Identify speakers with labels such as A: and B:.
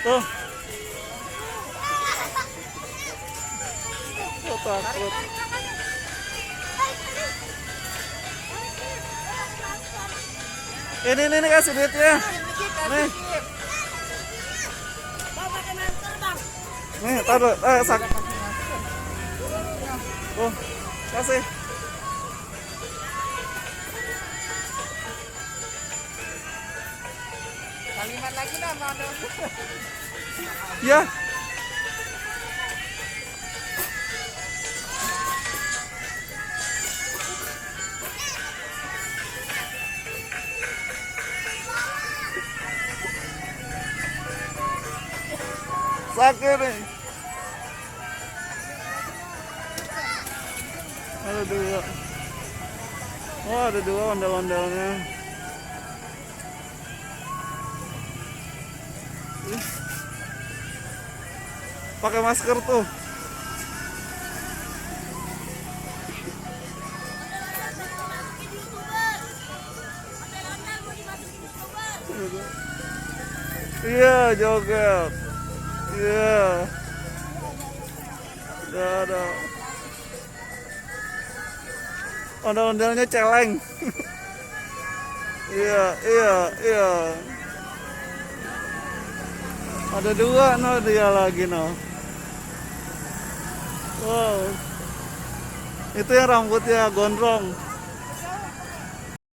A: Tuh. Oh, takut. Ini kasih duitnya. Nih. Nih, taruh. Tuh, kasih.
B: Kalimat lagi dah mau ada.
A: Ya. Sakit nih. Ada dua. Oh, ada dua ondel-ondelnya. Pakai masker tuh. Iya, joget. Iya. Ada. Ondel-ondelnya celeng. Iya. Ada dua, dia lagi Wow. Itu yang rambutnya gondrong.